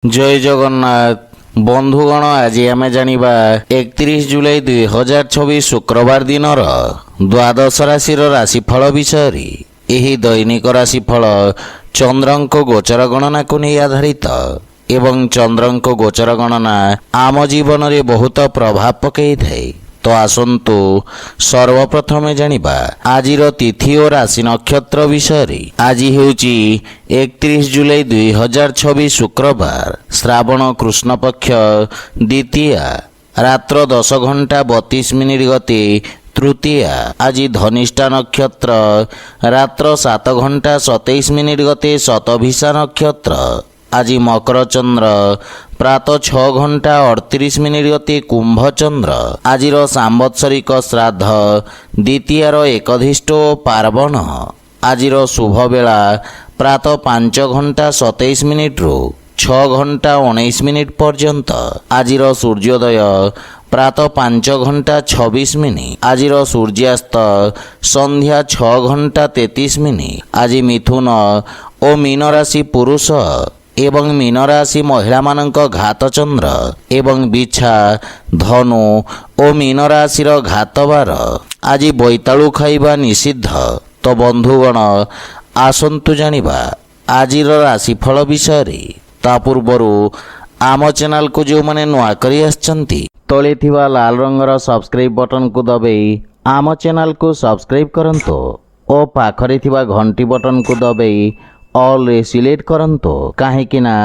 জয় জগন্নাথ বন্ধুগণ, আজি আমি জানিবা 31 জুলাই 2024 শুক্রবার দিনর দ্বাদশ রাশির রাশিফল বিষয়ে। ଏହି ଦୈନିକ ରାଶିଫଳ ଚନ୍ଦ୍ରଙ୍କ ଗୋଚର ଗଣନାକୁ ନେଇ ଆଧାରିତ ଏବଂ ଚନ୍ଦ୍ରଙ୍କ ଗୋଚର ଗଣନା ଆମ ଜୀବନରେ ବହୁତ ପ୍ରଭାବ ପକାଇଥାଏ। ତ ଆସନ୍ତୁ ସର୍ବପ୍ରଥମେ ଜାଣିବା ଆଜିର ତିଥି ଓ ରାଶି ନକ୍ଷତ୍ର ବିଷୟରେ। ଆଜି ହେଉଛି 31 ଜୁଲାଇ 2026 ଶୁକ୍ରବାର, ଶ୍ରାବଣ କୃଷ୍ଣପକ୍ଷ ଦ୍ୱିତୀୟା, ରାତ୍ର 10 ଘଣ୍ଟା 32 ମିନିଟ୍ ଗତି ତୃତୀୟା। ଆଜି ଧନିଷ୍ଠା ନକ୍ଷତ୍ର, ରାତ୍ର 7 ଘଣ୍ଟା 27 ମିନିଟ୍ ଗତେ ଶତଭିଷା ନକ୍ଷତ୍ର। ଆଜି ମକର ଚନ୍ଦ୍ର, ପ୍ରାତଃ 6 ଘଣ୍ଟା 38 ମିନିଟ୍ ଗତେ କୁମ୍ଭ ଚନ୍ଦ୍ର। ଆଜିର ସାମ୍ବତ୍ସରିକ ଶ୍ରାଦ୍ଧ ଦ୍ୱିତୀୟାର ଏକଧିଷ୍ଠ ଓ ପାର୍ବଣ। ଆଜିର ଶୁଭ ବେଳା ପ୍ରାତଃ 5 ଘଣ୍ଟା 27 ମିନିଟ୍ରୁ 6 ଘଣ୍ଟା 19 ମିନିଟ୍ ପର୍ଯ୍ୟନ୍ତ। ଆଜିର ସୂର୍ଯ୍ୟୋଦୟ ପ୍ରାତଃ 5 ଘଣ୍ଟା 26 ମିନିଟ୍। ଆଜିର ସୂର୍ଯ୍ୟାସ୍ତ ସନ୍ଧ୍ୟା 6 ଘଣ୍ଟା 33 ମିନିଟ୍। ଆଜି ମିଥୁନ ଓ ମୀନ ରାଶି ପୁରୁଷ ଏବଂ ମୀନ ରାଶି ମହିଳାମାନଙ୍କ ଘାତ ଚନ୍ଦ୍ର ଏବଂ ବିଛା, ଧନୁ ଓ ମୀନ ରାଶିର ଘାତବାର। ଆଜି ବୋଇତାଳୁ ଖାଇବା ନିଷିଦ୍ଧ। ତ ବନ୍ଧୁଗଣ, ଆସନ୍ତୁ ଜାଣିବା ଆଜିର ରାଶିଫଳ ବିଷୟରେ। ତା ପୂର୍ବରୁ ଆମ ଚ୍ୟାନେଲକୁ ଯେଉଁମାନେ ନୂଆ କରି ଆସିଛନ୍ତି, ତଳେ ଥିବା ଲାଲ ରଙ୍ଗର ସବସ୍କ୍ରାଇବ୍ ବଟନକୁ ଦବାଇ ଆମ ଚ୍ୟାନେଲକୁ ସବସ୍କ୍ରାଇବ୍ କରନ୍ତୁ ଓ ପାଖରେ ଥିବା ଘଣ୍ଟି ବଟନକୁ ଦବାଇ ଅଲ୍ରେ ସିଲେକ୍ଟ କରନ୍ତୁ, କାହିଁକି ନା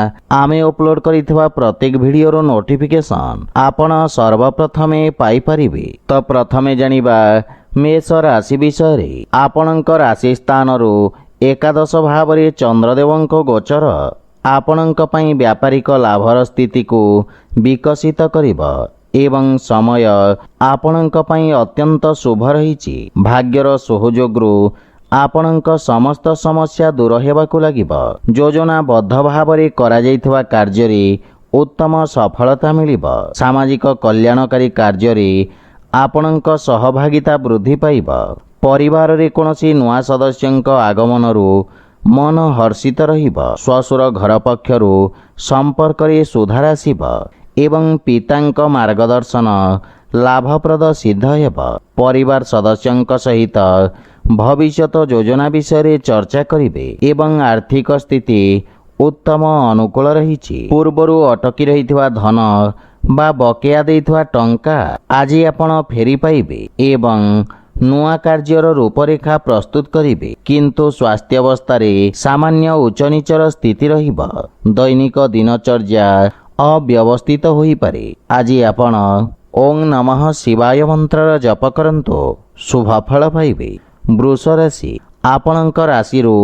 ଆମେ ଅପଲୋଡ଼ କରିଥିବା ପ୍ରତ୍ୟେକ ଭିଡ଼ିଓର ନୋଟିଫିକେସନ୍ ଆପଣ ସର୍ବପ୍ରଥମେ ପାଇପାରିବେ। ତ ପ୍ରଥମେ ଜାଣିବା ମେଷ ରାଶି ବିଷୟରେ। ଆପଣଙ୍କ ରାଶି ସ୍ଥାନରୁ ଏକାଦଶ ଭାବରେ ଚନ୍ଦ୍ରଦେବଙ୍କ ଗୋଚର ଆପଣଙ୍କ ପାଇଁ ବ୍ୟାପାରିକ ଲାଭର ସ୍ଥିତିକୁ ବିକଶିତ କରିବ ଏବଂ ସମୟ ଆପଣଙ୍କ ପାଇଁ ଅତ୍ୟନ୍ତ ଶୁଭ ରହିଛି। ଭାଗ୍ୟର ସହଯୋଗରୁ ଆପଣଙ୍କ ସମସ୍ତ ସମସ୍ୟା ଦୂର ହେବାକୁ ଲାଗିବ। ଯୋଜନାବଦ୍ଧ ଭାବରେ କରାଯାଇଥିବା କାର୍ଯ୍ୟରେ ଉତ୍ତମ ସଫଳତା ମିଳିବ। ସାମାଜିକ କଲ୍ୟାଣକାରୀ କାର୍ଯ୍ୟରେ ଆପଣଙ୍କ ସହଭାଗିତା ବୃଦ୍ଧି ପାଇବ। ପରିବାରରେ କୌଣସି ନୂଆ ସଦସ୍ୟଙ୍କ ଆଗମନରୁ ମନ ହର୍ଷିତ ରହିବ। ଶ୍ୱଶୁର ଘର ପକ୍ଷରୁ ସମ୍ପର୍କରେ ସୁଧାର ଆସିବ ଏବଂ ପିତାଙ୍କ ମାର୍ଗଦର୍ଶନ ଲାଭପ୍ରଦ ସିଦ୍ଧ ହେବ। ପରିବାର ସଦସ୍ୟଙ୍କ ସହିତ ଭବିଷ୍ୟତ ଯୋଜନା ବିଷୟରେ ଚର୍ଚ୍ଚା କରିବେ ଏବଂ ଆର୍ଥିକ ସ୍ଥିତି ଉତ୍ତମ ଅନୁକୂଳ ରହିଛି। ପୂର୍ବରୁ ଅଟକି ରହିଥିବା ଧନ ବା ବକେୟା ଦେଇଥିବା ଟଙ୍କା ଆଜି ଆପଣ ଫେରି ପାଇବେ ଏବଂ ନୂଆ କାର୍ଯ୍ୟର ରୂପରେଖା ପ୍ରସ୍ତୁତ କରିବେ। କିନ୍ତୁ ସ୍ୱାସ୍ଥ୍ୟାବସ୍ଥାରେ ସାମାନ୍ୟ ଉଚ୍ଚନୀଚର ସ୍ଥିତି ରହିବ। ଦୈନିକ ଦିନଚର୍ଯ୍ୟା ଅବ୍ୟବସ୍ଥିତ ହୋଇପାରେ। ଆଜି ଆପଣ ଓଂ ନମଃ ଶିବାୟ ମନ୍ତ୍ରର ଜପ କରନ୍ତୁ, ଶୁଭ ଫଳ ପାଇବେ। ବୃଷ ରାଶି। ଆପଣଙ୍କ ରାଶିରୁ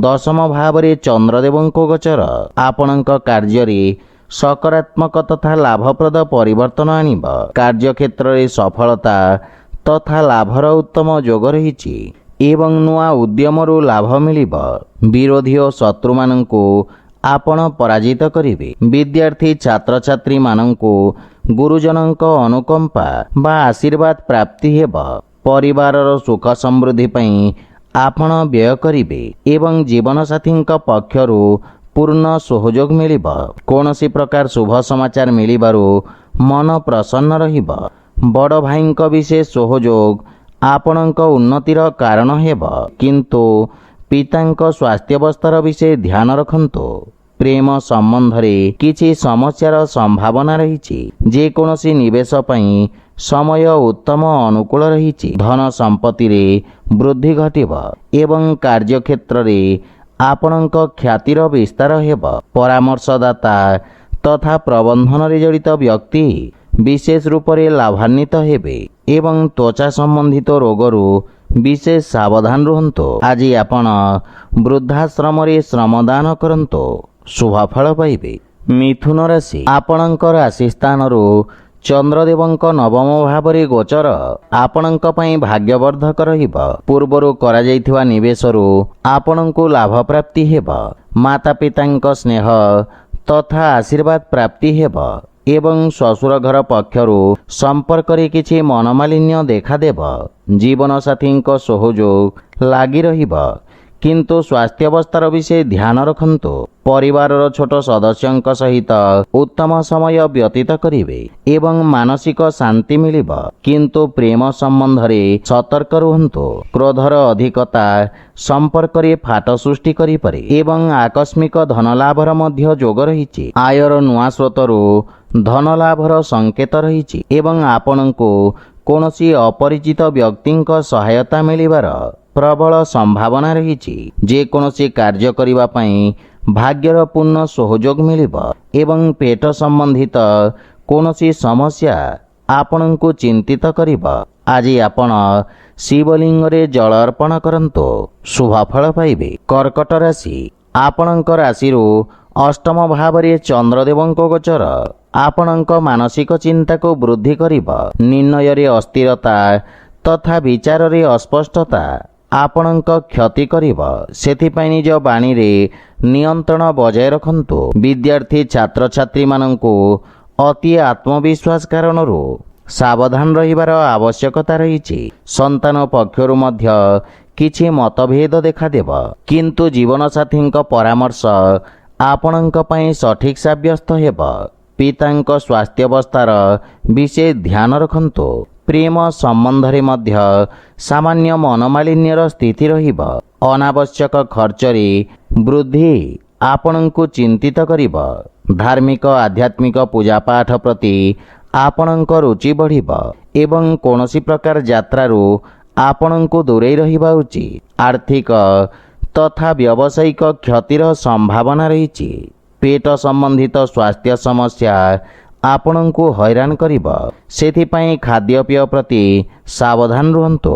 ଦଶମ ଭାବରେ ଚନ୍ଦ୍ରଦେବଙ୍କ ଗୋଚର ଆପଣଙ୍କ କାର୍ଯ୍ୟରେ ସକାରାତ୍ମକ ତଥା ଲାଭପ୍ରଦ ପରିବର୍ତ୍ତନ ଆଣିବ। କାର୍ଯ୍ୟକ୍ଷେତ୍ରରେ ସଫଳତା ତଥା ଲାଭର ଉତ୍ତମ ଯୋଗ ରହିଛି ଏବଂ ନୂଆ ଉଦ୍ୟମରୁ ଲାଭ ମିଳିବ। ବିରୋଧୀ ଓ ଶତ୍ରୁମାନଙ୍କୁ ଆପଣ ପରାଜିତ କରିବେ। ବିଦ୍ୟାର୍ଥୀ ଛାତ୍ରଛାତ୍ରୀମାନଙ୍କୁ ଗୁରୁଜନଙ୍କ ଅନୁକମ୍ପା ବା ଆଶୀର୍ବାଦ ପ୍ରାପ୍ତି ହେବ। ପରିବାରର ସୁଖ ସମୃଦ୍ଧି ପାଇଁ ଆପଣ ବ୍ୟୟ କରିବେ ଏବଂ ଜୀବନସାଥୀଙ୍କ ପକ୍ଷରୁ ପୂର୍ଣ୍ଣ ସହଯୋଗ ମିଳିବ। କୌଣସି ପ୍ରକାର ଶୁଭ ସମାଚାର ମିଳିବାରୁ ମନ ପ୍ରସନ୍ନ ରହିବ। ବଡ଼ ଭାଇଙ୍କ ବିଶେଷ ସହଯୋଗ ଆପଣଙ୍କ ଉନ୍ନତିର କାରଣ ହେବ, କିନ୍ତୁ ପିତାଙ୍କ ସ୍ୱାସ୍ଥ୍ୟାବସ୍ଥାର ବିଷୟ ଧ୍ୟାନ ରଖନ୍ତୁ। ପ୍ରେମ ସମ୍ବନ୍ଧରେ କିଛି ସମସ୍ୟାର ସମ୍ଭାବନା ରହିଛି। ଯେକୌଣସି ନିବେଶ ପାଇଁ ସମୟ ଉତ୍ତମ ଅନୁକୂଳ ରହିଛି। ଧନ ସମ୍ପତ୍ତିରେ ବୃଦ୍ଧି ଘଟିବ ଏବଂ କାର୍ଯ୍ୟକ୍ଷେତ୍ରରେ ଆପଣଙ୍କ ଖ୍ୟାତିର ବିସ୍ତାର ହେବ। ପରାମର୍ଶଦାତା ତଥା ପ୍ରବନ୍ଧନରେ ଜଡ଼ିତ ବ୍ୟକ୍ତି ବିଶେଷ ରୂପରେ ଲାଭାନ୍ୱିତ ହେବେ ଏବଂ ତ୍ୱଚା ସମ୍ବନ୍ଧିତ ରୋଗରୁ ବିଶେଷ ସାବଧାନ ରୁହନ୍ତୁ। ଆଜି ଆପଣ ବୃଦ୍ଧାଶ୍ରମରେ ଶ୍ରମଦାନ କରନ୍ତୁ, ଶୁଭ ଫଳ ପାଇବେ। ମିଥୁନ ରାଶି। ଆପଣଙ୍କ ରାଶି ସ୍ଥାନରୁ ଚନ୍ଦ୍ରଦେବଙ୍କ ନବମ ଭାବରେ ଗୋଚର ଆପଣଙ୍କ ପାଇଁ ଭାଗ୍ୟବର୍ଦ୍ଧକ ରହିବ। ପୂର୍ବରୁ କରାଯାଇଥିବା ନିବେଶରୁ ଆପଣଙ୍କୁ ଲାଭ ପ୍ରାପ୍ତି ହେବ। ମାତା ପିତାଙ୍କ ସ୍ନେହ ତଥା ଆଶୀର୍ବାଦ ପ୍ରାପ୍ତି ହେବ ଏବଂ ଶ୍ୱଶୁର ଘର ପକ୍ଷରୁ ସମ୍ପର୍କରେ କିଛି ମନମାଳିନ୍ୟ ଦେଖାଦେବ। ଜୀବନସାଥୀଙ୍କ ସହଯୋଗ ଲାଗି ରହିବ, କିନ୍ତୁ ସ୍ୱାସ୍ଥ୍ୟାବସ୍ଥାର ବିଷୟ ଧ୍ୟାନ ରଖନ୍ତୁ। ପରିବାରର ଛୋଟ ସଦସ୍ୟଙ୍କ ସହିତ ଉତ୍ତମ ସମୟ ବ୍ୟତୀତ କରିବେ ଏବଂ ମାନସିକ ଶାନ୍ତି ମିଳିବ। କିନ୍ତୁ ପ୍ରେମ ସମ୍ବନ୍ଧରେ ସତର୍କ ରୁହନ୍ତୁ। କ୍ରୋଧର ଅଧିକତା ସମ୍ପର୍କରେ ଫାଟ ସୃଷ୍ଟି କରିପାରେ ଏବଂ ଆକସ୍ମିକ ଧନଲାଭର ମଧ୍ୟ ଯୋଗ ରହିଛି। ଆୟର ନୂଆ ସ୍ରୋତରୁ ଧନଲାଭର ସଂକେତ ରହିଛି ଏବଂ ଆପଣଙ୍କୁ କୌଣସି ଅପରିଚିତ ବ୍ୟକ୍ତିଙ୍କ ସହାୟତା ମିଳିବାର ପ୍ରବଳ ସମ୍ଭାବନା ରହିଛି। ଯେକୌଣସି କାର୍ଯ୍ୟ କରିବା ପାଇଁ ଭାଗ୍ୟର ପୂର୍ଣ୍ଣ ସହଯୋଗ ମିଳିବ ଏବଂ ପେଟ ସମ୍ବନ୍ଧିତ କୌଣସି ସମସ୍ୟା ଆପଣଙ୍କୁ ଚିନ୍ତିତ କରିବ। ଆଜି ଆପଣ ଶିବଲିଙ୍ଗରେ ଜଳ ଅର୍ପଣ କରନ୍ତୁ, ଶୁଭଫଳ ପାଇବେ। କର୍କଟ ରାଶି, ଆପଣଙ୍କ ରାଶିରୁ ଅଷ୍ଟମ ଭାବରେ ଚନ୍ଦ୍ରଦେବଙ୍କ ଗୋଚର ଆପଣଙ୍କ ମାନସିକ ଚିନ୍ତାକୁ ବୃଦ୍ଧି କରିବ। ନିର୍ଣ୍ଣୟରେ ଅସ୍ଥିରତା ତଥା ବିଚାରରେ ଅସ୍ପଷ୍ଟତା ଆପଣଙ୍କ କ୍ଷତି କରିବ। ସେଥିପାଇଁ ନିଜ ବାଣୀରେ ନିୟନ୍ତ୍ରଣ ବଜାୟ ରଖନ୍ତୁ। ବିଦ୍ୟାର୍ଥୀ ଛାତ୍ରଛାତ୍ରୀମାନଙ୍କୁ ଅତି ଆତ୍ମବିଶ୍ୱାସ କାରଣରୁ ସାବଧାନ ରହିବାର ଆବଶ୍ୟକତା ରହିଛି। ସନ୍ତାନ ପକ୍ଷରୁ ମଧ୍ୟ କିଛି ମତଭେଦ ଦେଖାଦେବ, କିନ୍ତୁ ଜୀବନସାଥୀଙ୍କ ପରାମର୍ଶ ଆପଣଙ୍କ ପାଇଁ ସଠିକ୍ ସାବ୍ୟସ୍ତ ହେବ। ପିତାଙ୍କ ସ୍ୱାସ୍ଥ୍ୟାବସ୍ଥାର ବିଶେଷ ଧ୍ୟାନ ରଖନ୍ତୁ। ପ୍ରେମ ସମ୍ବନ୍ଧରେ ମଧ୍ୟ ସାମାନ୍ୟ ମନୋମାଳିନ୍ୟର ସ୍ଥିତି ରହିବ। ଅନାବଶ୍ୟକ ଖର୍ଚ୍ଚରେ ବୃଦ୍ଧି ଆପଣଙ୍କୁ ଚିନ୍ତିତ କରିବ। ଧାର୍ମିକ ଆଧ୍ୟାତ୍ମିକ ପୂଜାପାଠ ପ୍ରତି ଆପଣଙ୍କ ରୁଚି ବଢ଼ିବ ଏବଂ କୌଣସି ପ୍ରକାର ଯାତ୍ରାରୁ ଆପଣଙ୍କୁ ଦୂରେଇ ରହିବା ଉଚିତ। ଆର୍ଥିକ ତଥା ବ୍ୟବସାୟିକ କ୍ଷତିର ସମ୍ଭାବନା ରହିଛି। ପେଟ ସମ୍ବନ୍ଧିତ ସ୍ୱାସ୍ଥ୍ୟ ସମସ୍ୟା ଆପଣଙ୍କୁ ହଇରାଣ କରିବ। ସେଥିପାଇଁ ଖାଦ୍ୟପେୟ ପ୍ରତି ସାବଧାନ ରୁହନ୍ତୁ।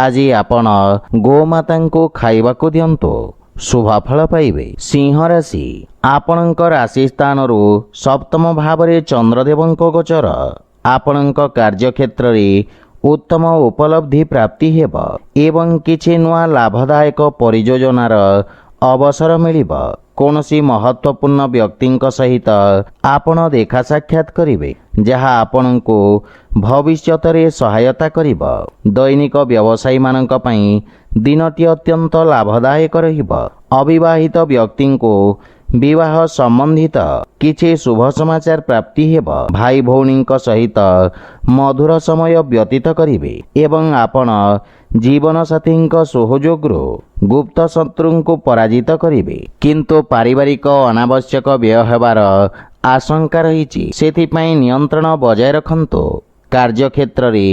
ଆଜି ଆପଣ ଗୋମାତାଙ୍କୁ ଖାଇବାକୁ ଦିଅନ୍ତୁ, ଶୁଭଫଳ ପାଇବେ। ସିଂହ ରାଶି, ଆପଣଙ୍କ ରାଶି ସ୍ଥାନରୁ ସପ୍ତମ ଭାବରେ ଚନ୍ଦ୍ରଦେବଙ୍କ ଗୋଚର ଆପଣଙ୍କ କାର୍ଯ୍ୟକ୍ଷେତ୍ରରେ ଉତ୍ତମ ଉପଲବ୍ଧି ପ୍ରାପ୍ତି ହେବ ଏବଂ କିଛି ନୂଆ ଲାଭଦାୟକ ପରିଯୋଜନାର ଅବସର ମିଳିବ। କୌଣସି ମହତ୍ତ୍ୱପୂର୍ଣ୍ଣ ବ୍ୟକ୍ତିଙ୍କ ସହିତ ଆପଣ ଦେଖା ସାକ୍ଷାତ କରିବେ, ଯାହା ଆପଣଙ୍କୁ ଭବିଷ୍ୟତରେ ସହାୟତା କରିବ। ଦୈନିକ ବ୍ୟବସାୟୀମାନଙ୍କ ପାଇଁ ଦିନଟି ଅତ୍ୟନ୍ତ ଲାଭଦାୟକ ରହିବ। ଅବିବାହିତ ବ୍ୟକ୍ତିଙ୍କୁ ବିବାହ ସମ୍ବନ୍ଧିତ କିଛି ଶୁଭ ସମାଚାର ପ୍ରାପ୍ତି ହେବ। ଭାଇ ଭଉଣୀଙ୍କ ସହିତ ମଧୁର ସମୟ ବ୍ୟତୀତ କରିବେ ଏବଂ ଆପଣ ଜୀବନସାଥୀଙ୍କ ସହଯୋଗରୁ ଗୁପ୍ତ ଶତ୍ରୁଙ୍କୁ ପରାଜିତ କରିବେ। କିନ୍ତୁ ପାରିବାରିକ ଅନାବଶ୍ୟକ ବ୍ୟୟ ହେବାର ଆଶଙ୍କା ରହିଛି। ସେଥିପାଇଁ ନିୟନ୍ତ୍ରଣ ବଜାୟ ରଖନ୍ତୁ। କାର୍ଯ୍ୟକ୍ଷେତ୍ରରେ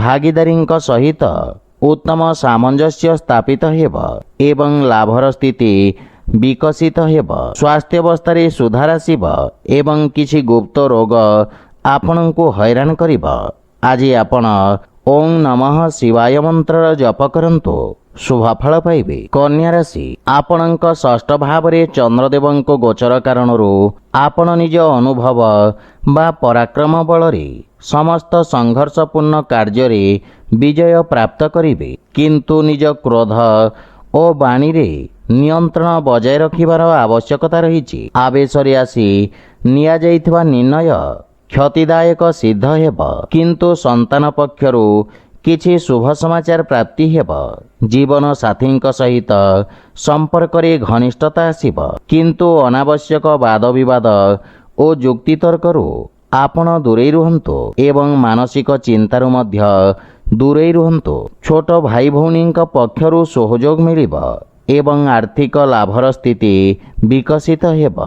ଭାଗୀଦାରୀଙ୍କ ସହିତ ଉତ୍ତମ ସାମଞ୍ଜସ୍ୟ ସ୍ଥାପିତ ହେବ ଏବଂ ଲାଭର ସ୍ଥିତି ବିକଶିତ ହେବ। ସ୍ୱାସ୍ଥ୍ୟାବସ୍ଥାରେ ସୁଧାର ଆସିବ ଏବଂ କିଛି ଗୁପ୍ତ ରୋଗ ଆପଣଙ୍କୁ ହଇରାଣ କରିବ। ଆଜି ଆପଣ ଓଁ ନମଃ ଶିବାୟ ମନ୍ତ୍ରର ଜପ କରନ୍ତୁ, ଶୁଭଫଳ ପାଇବେ। କନ୍ୟା ରାଶି, ଆପଣଙ୍କ ଷଷ୍ଠ ଭାବରେ ଚନ୍ଦ୍ରଦେବଙ୍କ ଗୋଚର କାରଣରୁ ଆପଣ ନିଜ ଅନୁଭବ ବା ପରାକ୍ରମ ବଳରେ ସମସ୍ତ ସଂଘର୍ଷପୂର୍ଣ୍ଣ କାର୍ଯ୍ୟରେ ବିଜୟ ପ୍ରାପ୍ତ କରିବେ। କିନ୍ତୁ ନିଜ କ୍ରୋଧ ଓ ବାଣୀରେ ନିୟନ୍ତ୍ରଣ ବଜାୟ ରଖିବାର ଆବଶ୍ୟକତା ରହିଛି। ଆବେଶରେ ଆସି ନିଆଯାଇଥିବା ନିର୍ଣ୍ଣୟ କ୍ଷତିଦାୟକ ସିଦ୍ଧ ହେବ। କିନ୍ତୁ ସନ୍ତାନ ପକ୍ଷରୁ କିଛି ଶୁଭ ସମାଚାର ପ୍ରାପ୍ତି ହେବ। ଜୀବନ ସାଥୀଙ୍କ ସହିତ ସମ୍ପର୍କରେ ଘନିଷ୍ଠତା ଆସିବ, କିନ୍ତୁ ଅନାବଶ୍ୟକ ବାଦବିବାଦ ଓ ଯୁକ୍ତିତର୍କରୁ ଆପଣ ଦୂରେଇ ରୁହନ୍ତୁ ଏବଂ ମାନସିକ ଚିନ୍ତାରୁ ମଧ୍ୟ ଦୂରେଇ ରୁହନ୍ତୁ। ଛୋଟ ଭାଇ ଭଉଣୀଙ୍କ ପକ୍ଷରୁ ସହଯୋଗ ମିଳିବ ଏବଂ ଆର୍ଥିକ ଲାଭର ସ୍ଥିତି ବିକଶିତ ହେବ।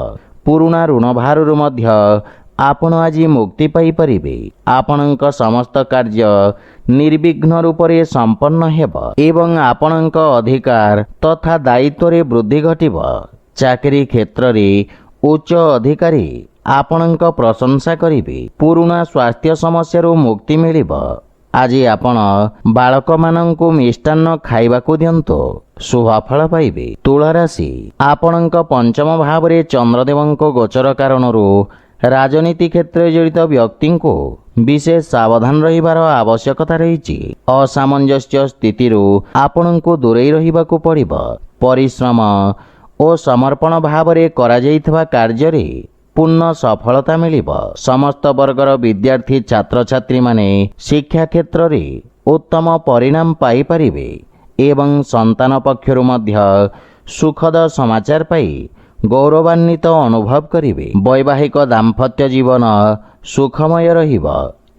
ପୁରୁଣା ଋଣଭାରରୁ ମଧ୍ୟ ଆପଣ ଆଜି ମୁକ୍ତି ପାଇପାରିବେ। ଆପଣଙ୍କ ସମସ୍ତ କାର୍ଯ୍ୟ ନିର୍ବିଘ୍ନ ରୂପରେ ସମ୍ପନ୍ନ ହେବ ଏବଂ ଆପଣଙ୍କ ଅଧିକାର ତଥା ଦାୟିତ୍ୱରେ ବୃଦ୍ଧି ଘଟିବ। ଚାକିରି କ୍ଷେତ୍ରରେ ଉଚ୍ଚ ଅଧିକାରୀ ଆପଣଙ୍କ ପ୍ରଶଂସା କରିବେ। ପୁରୁଣା ସ୍ୱାସ୍ଥ୍ୟ ସମସ୍ୟାରୁ ମୁକ୍ତି ମିଳିବ। ଆଜି ଆପଣ ବାଳକମାନଙ୍କୁ ମିଷ୍ଟାନ୍ନ ଖାଇବାକୁ ଦିଅନ୍ତୁ, ଶୁଭଫଳ ପାଇବେ। ତୁଳା ରାଶି, ଆପଣଙ୍କ ପଞ୍ଚମ ଭାବରେ ଚନ୍ଦ୍ରଦେବଙ୍କ ଗୋଚର କାରଣରୁ ରାଜନୀତି କ୍ଷେତ୍ରରେ ଜଡ଼ିତ ବ୍ୟକ୍ତିଙ୍କୁ ବିଶେଷ ସାବଧାନ ରହିବାର ଆବଶ୍ୟକତା ରହିଛି। ଅସାମଞ୍ଜସ୍ୟ ସ୍ଥିତିରୁ ଆପଣଙ୍କୁ ଦୂରେଇ ରହିବାକୁ ପଡ଼ିବ। ପରିଶ୍ରମ ଓ ସମର୍ପଣ ଭାବରେ କରାଯାଇଥିବା କାର୍ଯ୍ୟରେ ପୂର୍ଣ୍ଣ ସଫଳତା ମିଳିବ। ସମସ୍ତ ବର୍ଗର ବିଦ୍ୟାର୍ଥୀ ଛାତ୍ରଛାତ୍ରୀମାନେ ଶିକ୍ଷା କ୍ଷେତ୍ରରେ ଉତ୍ତମ ପରିଣାମ ପାଇପାରିବେ ଏବଂ ସନ୍ତାନ ପକ୍ଷରୁ ମଧ୍ୟ ସୁଖଦ ସମାଚାର ପାଇ ଗୌରବାନ୍ୱିତ ଅନୁଭବ କରିବେ। ବୈବାହିକ ଦାମ୍ପତ୍ୟ ଜୀବନ ସୁଖମୟ ରହିବ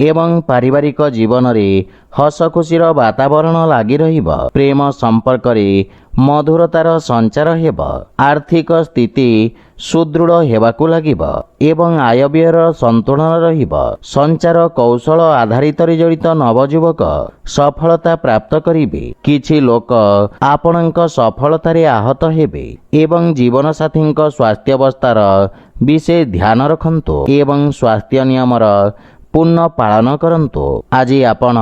ଏବଂ ପାରିବାରିକ ଜୀବନରେ ହସ ଖୁସିର ବାତାବରଣ ଲାଗି ରହିବ। ପ୍ରେମ ସମ୍ପର୍କରେ ମଧୁରତାର ସଞ୍ଚାର ହେବ। ଆର୍ଥିକ ସ୍ଥିତି ସୁଦୃଢ଼ ହେବାକୁ ଲାଗିବ ଏବଂ ଆୟବ୍ୟୟର ସନ୍ତୁଳନ ରହିବ। ସଞ୍ଚାର କୌଶଳ ଆଧାରିତରେ ଜଡ଼ିତ ନବଯୁବକ ସଫଳତା ପ୍ରାପ୍ତ କରିବେ। କିଛି ଲୋକ ଆପଣଙ୍କ ସଫଳତାରେ ଆହତ ହେବେ ଏବଂ ଜୀବନସାଥୀଙ୍କ ସ୍ୱାସ୍ଥ୍ୟାବସ୍ଥାର ବିଶେଷ ଧ୍ୟାନ ରଖନ୍ତୁ ଏବଂ ସ୍ୱାସ୍ଥ୍ୟ ନିୟମର ପୂର୍ଣ୍ଣ ପାଳନ କରନ୍ତୁ। ଆଜି ଆପଣ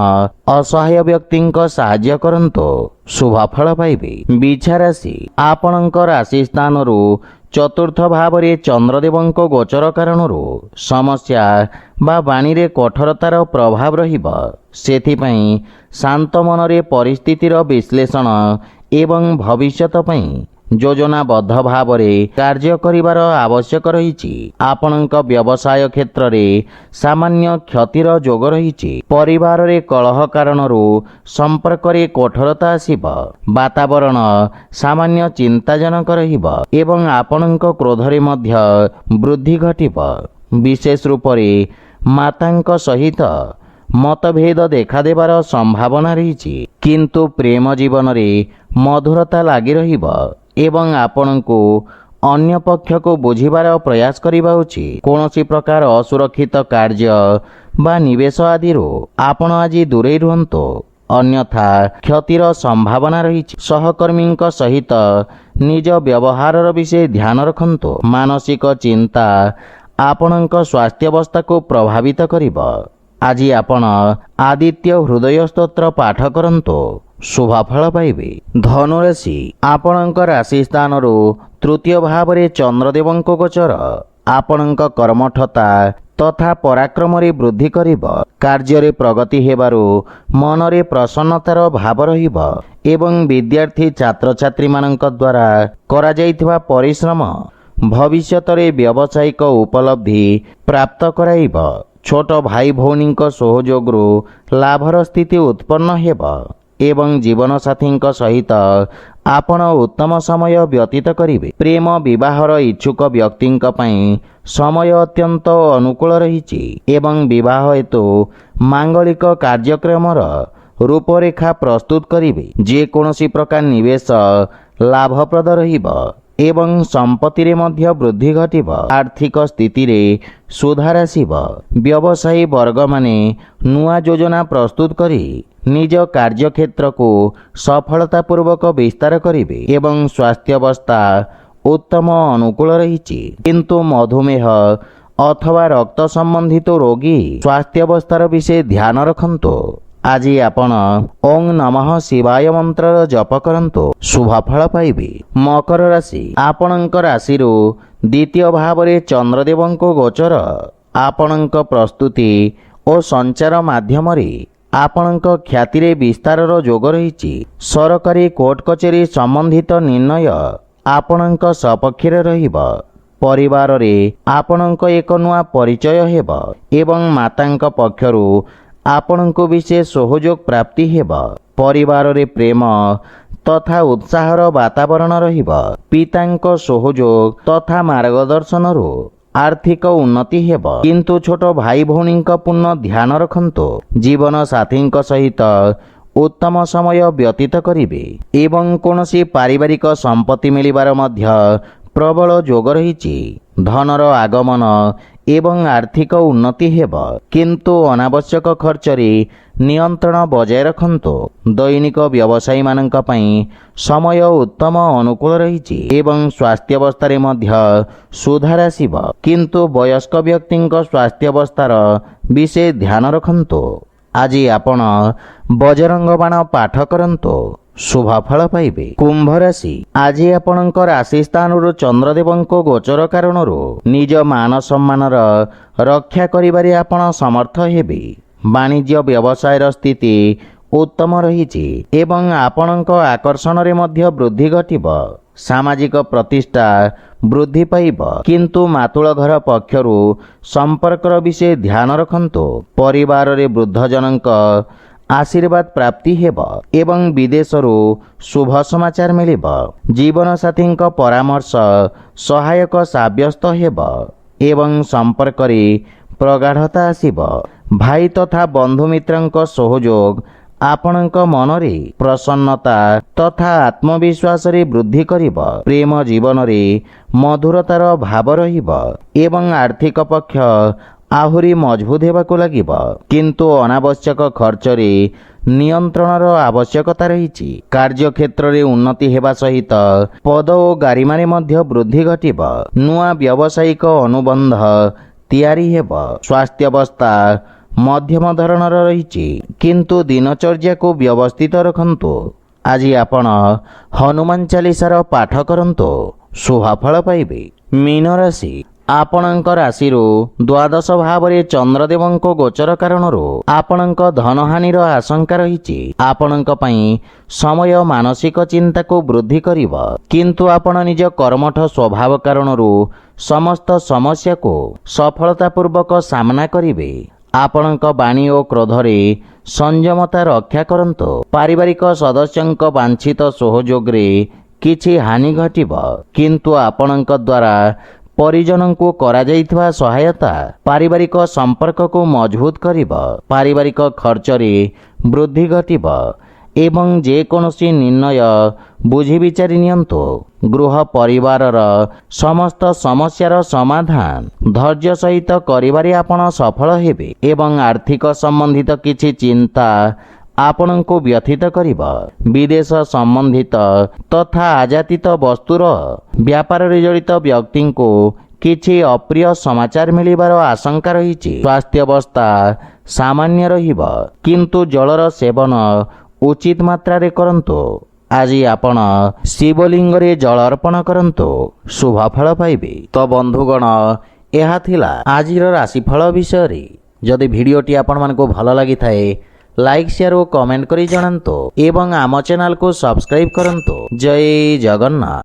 ଅସହାୟ ବ୍ୟକ୍ତିଙ୍କ ସାହାଯ୍ୟ କରନ୍ତୁ, ଶୁଭଫଳ ପାଇବେ। ବିଛା ରାଶି, ଆପଣଙ୍କ ରାଶି ସ୍ଥାନରୁ ଚତୁର୍ଥ ଭାବରେ ଚନ୍ଦ୍ରଦେବଙ୍କ ଗୋଚର କାରଣରୁ ସମସ୍ୟା ବା ବାଣୀରେ କଠୋରତାର ପ୍ରଭାବ ରହିବ। ସେଥିପାଇଁ ଶାନ୍ତ ମନରେ ପରିସ୍ଥିତିର ବିଶ୍ଳେଷଣ ଏବଂ ଭବିଷ୍ୟତ ପାଇଁ ଯୋଜନାବଦ୍ଧ ଭାବରେ କାର୍ଯ୍ୟ କରିବାର ଆବଶ୍ୟକ ରହିଛି। ଆପଣଙ୍କ ବ୍ୟବସାୟ କ୍ଷେତ୍ରରେ ସାମାନ୍ୟ କ୍ଷତିର ଯୋଗ ରହିଛି। ପରିବାରରେ କଳହ କାରଣରୁ ସମ୍ପର୍କରେ କଠୋରତା ଆସିବ। ବାତାବରଣ ସାମାନ୍ୟ ଚିନ୍ତାଜନକ ରହିବ ଏବଂ ଆପଣଙ୍କ କ୍ରୋଧରେ ମଧ୍ୟ ବୃଦ୍ଧି ଘଟିବ। ବିଶେଷ ରୂପରେ ମାତାଙ୍କ ସହିତ ମତଭେଦ ଦେଖାଦେବାର ସମ୍ଭାବନା ରହିଛି, କିନ୍ତୁ ପ୍ରେମ ଜୀବନରେ ମଧୁରତା ଲାଗି ରହିବ ଏବଂ ଆପଣଙ୍କୁ ଅନ୍ୟ ପକ୍ଷକୁ ବୁଝିବାର ପ୍ରୟାସ କରିବା ଉଚିତ। କୌଣସି ପ୍ରକାର ଅସୁରକ୍ଷିତ କାର୍ଯ୍ୟ ବା ନିବେଶ ଆଦିରୁ ଆପଣ ଆଜି ଦୂରେଇ ରୁହନ୍ତୁ, ଅନ୍ୟଥା କ୍ଷତିର ସମ୍ଭାବନା ରହିଛି। ସହକର୍ମୀଙ୍କ ସହିତ ନିଜ ବ୍ୟବହାରର ବିଷୟ ଧ୍ୟାନ ରଖନ୍ତୁ। ମାନସିକ ଚିନ୍ତା ଆପଣଙ୍କ ସ୍ୱାସ୍ଥ୍ୟାବସ୍ଥାକୁ ପ୍ରଭାବିତ କରିବ। ଆଜି ଆପଣ ଆଦିତ୍ୟ ହୃଦୟ ସ୍ତୋତ୍ର ପାଠ କରନ୍ତୁ, ଶୁଭଫଳ ପାଇବେ। ଧନୁରାଶି, ଆପଣଙ୍କ ରାଶି ସ୍ଥାନରୁ ତୃତୀୟ ଭାବରେ ଚନ୍ଦ୍ରଦେବଙ୍କ ଗୋଚର ଆପଣଙ୍କ କର୍ମଠତା ତଥା ପରାକ୍ରମରେ ବୃଦ୍ଧି କରିବ। କାର୍ଯ୍ୟରେ ପ୍ରଗତି ହେବାରୁ ମନରେ ପ୍ରସନ୍ନତାର ଭାବ ରହିବ ଏବଂ ବିଦ୍ୟାର୍ଥୀ ଛାତ୍ରଛାତ୍ରୀମାନଙ୍କ ଦ୍ୱାରା କରାଯାଇଥିବା ପରିଶ୍ରମ ଭବିଷ୍ୟତରେ ବ୍ୟବସାୟିକ ଉପଲବ୍ଧି ପ୍ରାପ୍ତ କରାଇବ। ଛୋଟ ଭାଇ ଭଉଣୀଙ୍କ ସହଯୋଗରୁ ଲାଭର ସ୍ଥିତି ଉତ୍ପନ୍ନ ହେବ ଏବଂ ଜୀବନସାଥୀଙ୍କ ସହିତ ଆପଣ ଉତ୍ତମ ସମୟ ବ୍ୟତୀତ କରିବେ। ପ୍ରେମ ବିବାହର ଇଚ୍ଛୁକ ବ୍ୟକ୍ତିଙ୍କ ପାଇଁ ସମୟ ଅତ୍ୟନ୍ତ ଅନୁକୂଳ ରହିଛି ଏବଂ ବିବାହ ହେତୁ ମାଙ୍ଗଳିକ କାର୍ଯ୍ୟକ୍ରମର ରୂପରେଖା ପ୍ରସ୍ତୁତ କରିବେ। ଯେକୌଣସି ପ୍ରକାର ନିବେଶ ଲାଭପ୍ରଦ ରହିବ ଏବଂ ସମ୍ପତ୍ତିରେ ମଧ୍ୟ ବୃଦ୍ଧି ଘଟିବ। ଆର୍ଥିକ ସ୍ଥିତିରେ ସୁଧାର ଆସିବ। ବ୍ୟବସାୟୀ ବର୍ଗମାନେ ନୂଆ ଯୋଜନା ପ୍ରସ୍ତୁତ କରି ନିଜ କାର୍ଯ୍ୟକ୍ଷେତ୍ରକୁ ସଫଳତାପୂର୍ବକ ବିସ୍ତାର କରିବେ ଏବଂ ସ୍ୱାସ୍ଥ୍ୟାବସ୍ଥା ଉତ୍ତମ ଅନୁକୂଳ ରହିଛି, କିନ୍ତୁ ମଧୁମେହ ଅଥବା ରକ୍ତ ସମ୍ବନ୍ଧିତ ରୋଗୀ ସ୍ୱାସ୍ଥ୍ୟାବସ୍ଥାର ବିଷୟ ଧ୍ୟାନ ରଖନ୍ତୁ। ଆଜି ଆପଣ ଓଂ ନମଃ ଶିବାୟ ମନ୍ତ୍ରର ଜପ କରନ୍ତୁ, ଶୁଭଫଳ ପାଇବେ। ମକର ରାଶି, ଆପଣଙ୍କ ରାଶିରୁ ଦ୍ୱିତୀୟ ଭାବରେ ଚନ୍ଦ୍ରଦେବଙ୍କ ଗୋଚର ଆପଣଙ୍କ ପ୍ରସ୍ତୁତି ଓ ସଞ୍ଚାର ମାଧ୍ୟମରେ ଆପଣଙ୍କ ଖ୍ୟାତିରେ ବିସ୍ତାରର ଯୋଗ ରହିଛି। ସରକାରୀ କୋର୍ଟ କଚେରୀ ସମ୍ବନ୍ଧିତ ନିର୍ଣ୍ଣୟ ଆପଣଙ୍କ ସପକ୍ଷରେ ରହିବ। ପରିବାରରେ ଆପଣଙ୍କ ଏକ ନୂଆ ପରିଚୟ ହେବ ଏବଂ ମାତାଙ୍କ ପକ୍ଷରୁ ଆପଣଙ୍କୁ ବିଶେଷ ସହଯୋଗ ପ୍ରାପ୍ତି ହେବ। ପରିବାରରେ ପ୍ରେମ ତଥା ଉତ୍ସାହର ବାତାବରଣ ରହିବ। ପିତାଙ୍କ ସହଯୋଗ ତଥା ମାର୍ଗଦର୍ଶନରୁ ଆର୍ଥିକ ଉନ୍ନତି ହେବ, କିନ୍ତୁ ଛୋଟ ଭାଇ ଭଉଣୀଙ୍କ ପୂର୍ଣ୍ଣ ଧ୍ୟାନ ରଖନ୍ତୁ। ଜୀବନ ସାଥୀଙ୍କ ସହିତ ଉତ୍ତମ ସମୟ ବ୍ୟତୀତ କରିବେ ଏବଂ କୌଣସି ପାରିବାରିକ ସମ୍ପତ୍ତି ମିଳିବାର ମଧ୍ୟ ପ୍ରବଳ ଯୋଗ ରହିଛି। ଧନର ଆଗମନ ଏବଂ ଆର୍ଥିକ ଉନ୍ନତି ହେବ, କିନ୍ତୁ ଅନାବଶ୍ୟକ ଖର୍ଚ୍ଚରେ ନିୟନ୍ତ୍ରଣ ବଜାୟ ରଖନ୍ତୁ। ଦୈନିକ ବ୍ୟବସାୟୀମାନଙ୍କ ପାଇଁ ସମୟ ଉତ୍ତମ ଅନୁକୂଳ ରହିଛି ଏବଂ ସ୍ୱାସ୍ଥ୍ୟାବସ୍ଥାରେ ମଧ୍ୟ ସୁଧାର ଆସିବ, କିନ୍ତୁ ବୟସ୍କ ବ୍ୟକ୍ତିଙ୍କ ସ୍ୱାସ୍ଥ୍ୟାବସ୍ଥାର ବିଶେଷ ଧ୍ୟାନ ରଖନ୍ତୁ। ଆଜି ଆପଣ ବଜରଙ୍ଗ ବାଣ ପାଠ କରନ୍ତୁ, ଶୁଭଫଳ ପାଇବେ। କୁମ୍ଭ ରାଶି, ଆଜି ଆପଣଙ୍କ ରାଶି ସ୍ଥାନରୁ ଚନ୍ଦ୍ରଦେବଙ୍କ ଗୋଚର କାରଣରୁ ନିଜ ମାନ ସମ୍ମାନର ରକ୍ଷା କରିବାରେ ଆପଣ ସମର୍ଥ ହେବେ। ବାଣିଜ୍ୟ ବ୍ୟବସାୟର ସ୍ଥିତି ଉତ୍ତମ ରହିଛି ଏବଂ ଆପଣଙ୍କ ଆକର୍ଷଣରେ ମଧ୍ୟ ବୃଦ୍ଧି ଘଟିବ। ସାମାଜିକ ପ୍ରତିଷ୍ଠା ବୃଦ୍ଧି ପାଇବ, କିନ୍ତୁ ମାତୁଳ ଘର ପକ୍ଷରୁ ସମ୍ପର୍କର ବିଷୟ ଧ୍ୟାନ ରଖନ୍ତୁ। ପରିବାରରେ ବୃଦ୍ଧଜନଙ୍କ आशीर्वाद प्राप्ति हेब एवं विदेशरू शुभ समाचार मिलिब। जीवनसाथी परामर्श सहायक साब्यस्त हेब एवं संपर्क प्रगाढ़ता आसिब। भाई तथा बंधुमित्र सहयोग आपणक मनरे प्रसन्नता तथा आत्मविश्वास वृद्धि करिब। प्रेम जीवन रे मधुरतार भाव रहिब एवं आर्थिक पक्ष आहुरी मजबूत हेबाकु लागिब। किंतु अनावश्यक खर्च रे नियंत्रणर आवश्यकता रहिछि। कार्यक्षेत्र रे उन्नति हेबा सहित पद ओ गारिमारे मध्य वृद्धि घटिब। नुआ व्यावसायिक अनुबंध तैयारी हेब। स्वास्थ्य अवस्था मध्यम धरणर रहिछि किंतु दिनचर्या को व्यवस्थित रखंतु। आज आपण हनुमान चालीसार पाठ करंतु शुभफल पाइबे। मीन राशि आपणक राशि द्वादश भाव में चंद्रदेवंक गोचर कारण आपणक धनहानिर आशंका रही। आपणक पई समय मानसिक चिंता को वृद्धि करिब किंतु आपण निज कर्मठ स्वभाव कारण समस्त समस्या को सफलतापूर्वक सामना करिवे। आपणक वाणी और क्रोधरे संयमता रक्षा करंतु। पारिवारिक सदस्यंक वांछित सहयोग रे किछि हानि घटिब किंतु आपणक द्वारा परिजन को करा जाइथवा सहायता पारिवारिक संपर्क को मजबूत करिब। पारिवारिक खर्च रे वृद्धि घटिब एवं जे कोनोसी निर्णय बुझी विचारि नियंतु। गृह परिवारर समस्त समस्यार समाधान धैर्य सहित करिबारे आपण सफल हेबे एवं आर्थिक संबंधित किछि चिंता आपण को व्यथित करिब। विदेश संबंधित तथा आयातित वस्तुर व्यापार रे जड़ित व्यक्ति को किछि अप्रिय समाचार मिलिबार आशंका रही। स्वास्थ्य अवस्था सामान्य रहिब किंतु जलर सेवन उचित मात्रा रे करंतु। आज आपण शिवलिंग रे जल अर्पण करंतु शुभफल पाइबे। तो बंधुगण यह थिला आजिर राशिफल विषय रे। जदि भिडियोटी आपण मानको भल लागि थाए लाइक शेयर और कमेंट करी जणांतु एवं आम चैनल को सब्सक्राइब करंतु। जय जगन्नाथ।